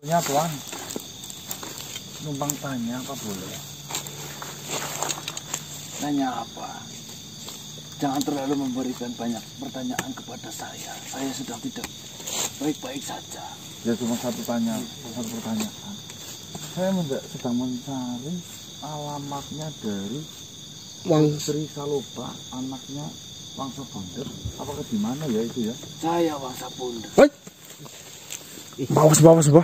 Ya Tuan, numpang tanya apa boleh? Tanya apa? Jangan terlalu memberikan banyak pertanyaan kepada saya. Saya sedang tidak baik-baik saja. Ya cuma satu pertanyaan. Saya sedang mencari alamatnya dari Sri Saloba, anaknya Wangsa Bunder. Apakah di mana ya itu ya? Saya Wangsa Bunder. Bawas, Bah.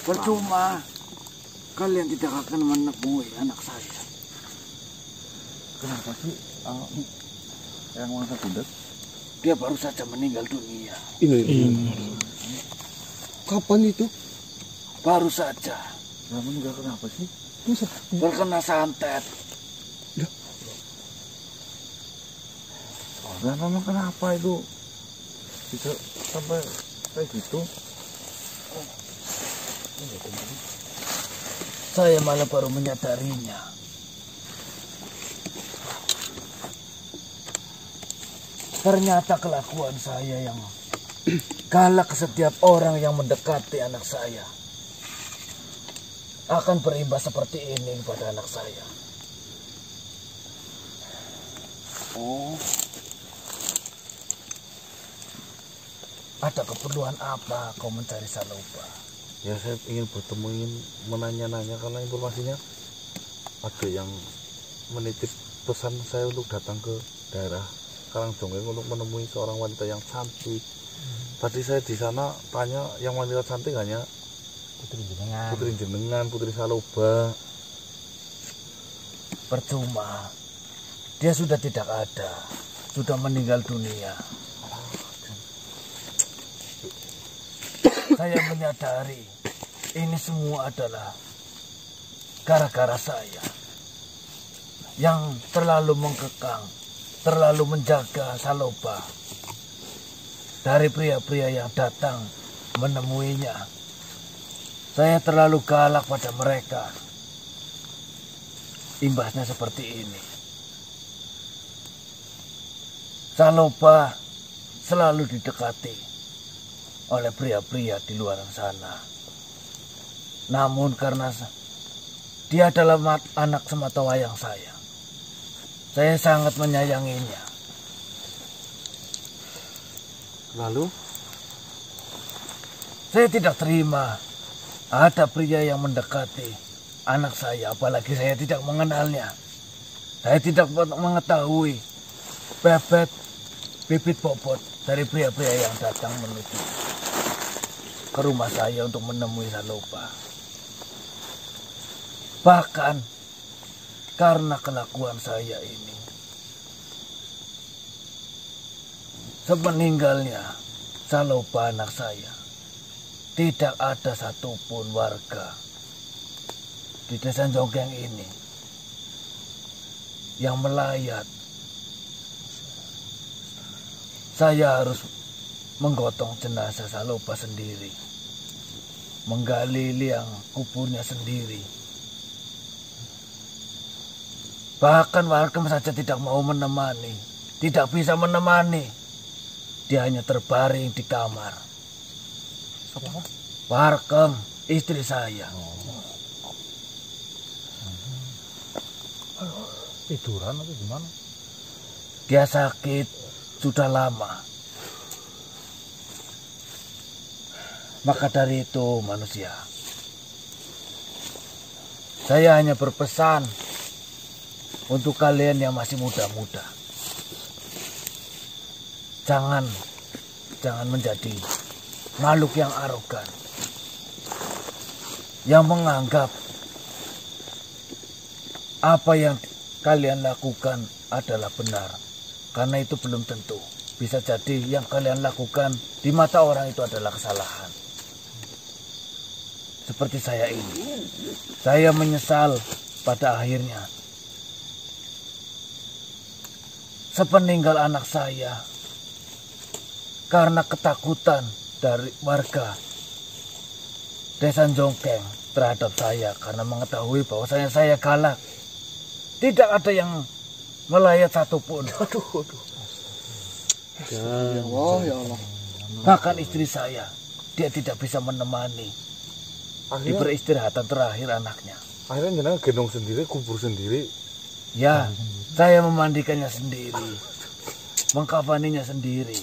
Percuma kalian tidak akan menemui anak saya. Kenapa sih yang Wangsa Bunder? Dia baru saja meninggal dunia. Ini. Kapan itu? Baru saja. Ya meninggal kenapa sih? Terkena santet. Dan memang kenapa itu bisa sampai kayak gitu? Saya malah baru menyadarinya. Ternyata kelakuan saya yang galak ke setiap orang yang mendekati anak saya akan berimbas seperti ini pada anak saya. Oh, ada keperluan apa kau mencari Saloba? Ya saya ingin bertemu, ingin menanya-nanya karena informasinya ada yang menitip pesan saya untuk datang ke daerah Karangjongkeng untuk menemui seorang wanita yang cantik. Tadi saya di sana tanya yang wanita cantik hanya Putri Jenengan, Putri Saloba. Percuma, dia sudah tidak ada, sudah meninggal dunia. Saya menyadari ini semua adalah gara-gara saya yang terlalu mengkekang, terlalu menjaga Saloba dari pria-pria yang datang menemuinya. Saya terlalu galak pada mereka. Imbasnya seperti ini. Saloba selalu didekati oleh pria-pria di luar sana. Namun karena dia adalah anak sematawayang saya sangat menyayanginya. Lalu saya tidak terima ada pria yang mendekati anak saya, apalagi saya tidak mengenalnya. Saya tidak mengetahui bibit bobot dari pria-pria yang datang menuju ke rumah saya untuk menemui Saloba. Bahkan karena kelakuan saya ini, semeninggalnya Saloba anak saya, tidak ada satupun warga di desa Jonggeng ini yang melayat. Saya harus menggotong jenazah Saloba sendiri, menggali liang kuburnya sendiri. Bahkan warga saja tidak mau menemani, tidak bisa menemani. Dia hanya terbaring di kamar. Warkem, istri saya. Tiduran atau gimana? Dia sakit sudah lama. Maka dari itu manusia, saya hanya berpesan untuk kalian yang masih muda-muda. Jangan menjadi makhluk yang arogan, yang menganggap apa yang kalian lakukan adalah benar, karena itu belum tentu. Bisa jadi yang kalian lakukan di mata orang itu adalah kesalahan. Seperti saya ini, saya menyesal pada akhirnya. Sepeninggal anak saya, karena ketakutan dari warga desa Jonggeng terhadap saya karena mengetahui bahwa saya galak. Tidak ada yang melayat satupun. Ya Allah, ya Allah. Bahkan istri saya dia tidak bisa menemani di Akhirnya, peristirahatan terakhir anaknya. akhirnya jenengan gendong sendiri, kubur sendiri. Ya, saya memandikannya sendiri, mengkafaninya sendiri,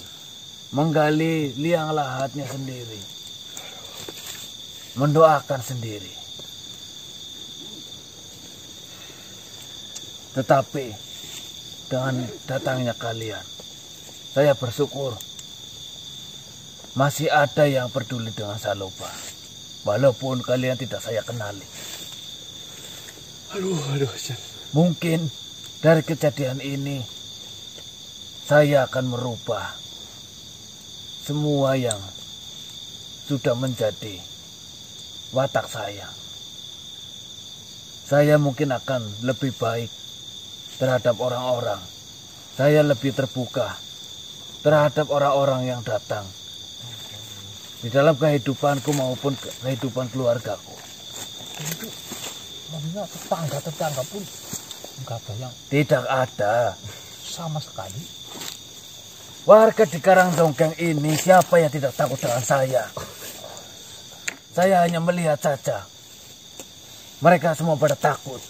menggali liang lahatnya sendiri, mendoakan sendiri. Tetapi dengan datangnya kalian, saya bersyukur masih ada yang peduli dengan Salopa, walaupun kalian tidak saya kenali. Aduh, Jan. Mungkin dari kejadian ini saya akan merubah semua yang sudah menjadi watak saya. Saya mungkin akan lebih baik terhadap orang-orang. Saya lebih terbuka terhadap orang-orang yang datang di dalam kehidupanku maupun kehidupan keluargaku. Itu maksudnya tetangga pun enggak ada yang Tidak ada. sama sekali. Warga di Karangdongkeng ini siapa yang tidak takut dengan saya? Saya hanya melihat saja. Mereka semua pada takut.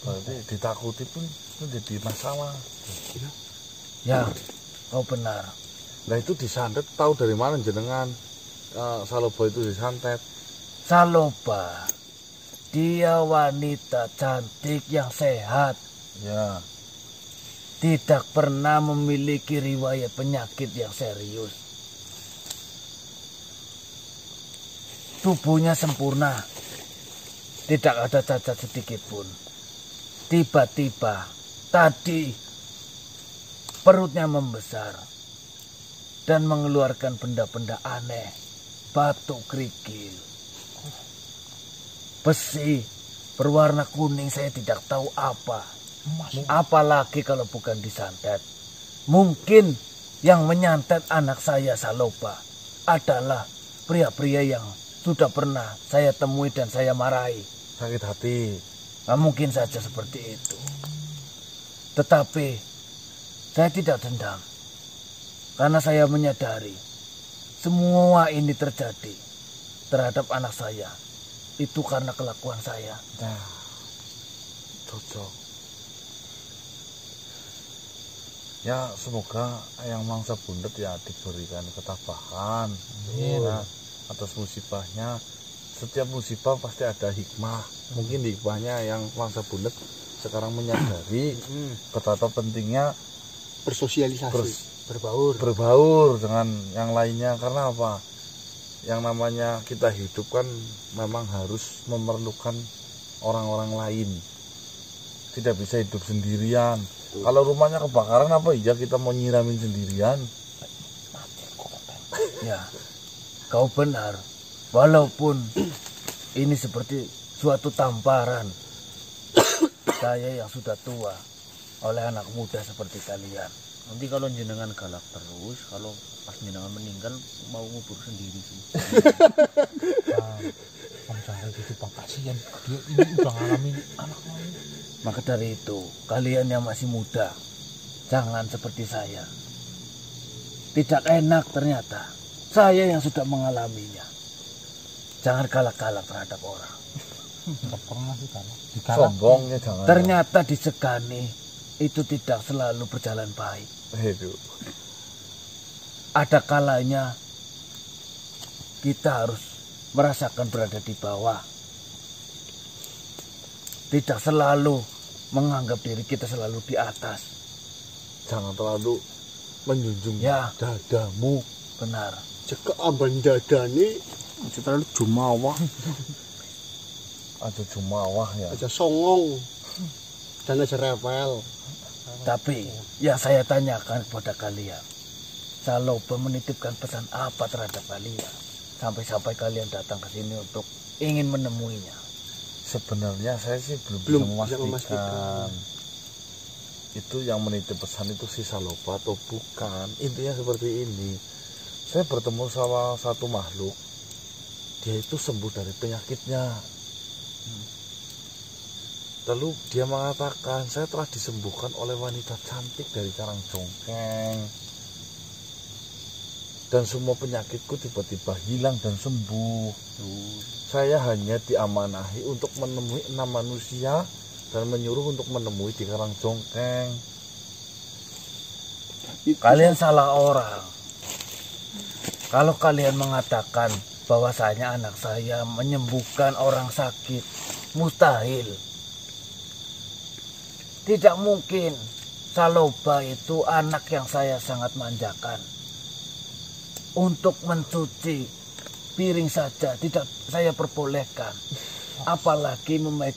Berarti ditakuti pun menjadi masalah. Ya, kau benar. Nah itu disantet, tahu dari mana jenengan Salopa itu disantet? Salopa, dia wanita cantik yang sehat. Ya. Tidak pernah memiliki riwayat penyakit yang serius. Tubuhnya sempurna. Tidak ada cacat sedikit pun. Tiba-tiba tadi perutnya membesar dan mengeluarkan benda-benda aneh. Batu kerikil, besi berwarna kuning, saya tidak tahu apa. Apalagi kalau bukan disantet. Mungkin yang menyantet anak saya Salopa adalah pria-pria yang sudah pernah saya temui dan saya marahi. Sakit hati. Nah, mungkin saja seperti itu. Tetapi saya tidak dendam. Karena saya menyadari semua ini terjadi terhadap anak saya. Itu karena kelakuan saya. Nah, cocok. Ya semoga yang mangsa bundet ya diberikan ketabahan ya, atas musibahnya. Setiap musibah pasti ada hikmah. Mungkin hikmahnya yang mangsa bundet sekarang menyadari betapa pentingnya Bersosialisasi, berbaur dengan yang lainnya. Karena apa? Yang namanya kita hidup kan memang harus memerlukan orang-orang lain. Tidak bisa hidup sendirian. Kalau rumahnya kebakaran, apa iya kita mau nyiramin sendirian? Ya, kau benar. Walaupun ini seperti suatu tamparan saya yang sudah tua oleh anak muda seperti kalian. Nanti kalau jenengan galak terus, kalau pas jenengan meninggal mau ngubur sendiri sih. Bang Cahaya itu Bang, kasihan. Dia ini udah ngalamin anak lain. Maka dari itu, kalian yang masih muda, jangan seperti saya. Tidak enak ternyata. Saya yang sudah mengalaminya. Jangan galak-galak terhadap orang. Enggak pernah sih kan. Sombongnya jangan. Ternyata disegani itu tidak selalu berjalan baik. Itu. Ada kalanya kita harus merasakan berada di bawah. Tidak selalu menganggap diri kita selalu di atas. Jangan terlalu menjunjung Ya. dadamu. Benar. Cekak amban dadane Aja terlalu jumawa. Ada jumawah ya. aja songong dan aja rewel. Tapi yang saya tanyakan kepada kalian, Salopa menitipkan pesan apa terhadap kalian sampai-sampai kalian datang ke sini untuk ingin menemuinya? Sebenarnya saya sih belum Belum bisa bisa memastikan. Itu yang menitip pesan itu si Salopa atau bukan. Intinya seperti ini. Saya bertemu sama satu makhluk. Dia itu sembuh dari penyakitnya. Lalu dia mengatakan, saya telah disembuhkan oleh wanita cantik dari Karangdongkeng. dan semua penyakitku tiba-tiba hilang dan sembuh. Saya hanya diamanahi untuk menemui 6 manusia dan menyuruh untuk menemui di Karangjongkeng. Kalian salah orang. Kalau kalian mengatakan bahwasanya anak saya menyembuhkan orang sakit, mustahil. Tidak mungkin. Saloba itu anak yang saya sangat manjakan. Untuk mencuci piring saja tidak saya perbolehkan. Apalagi memegang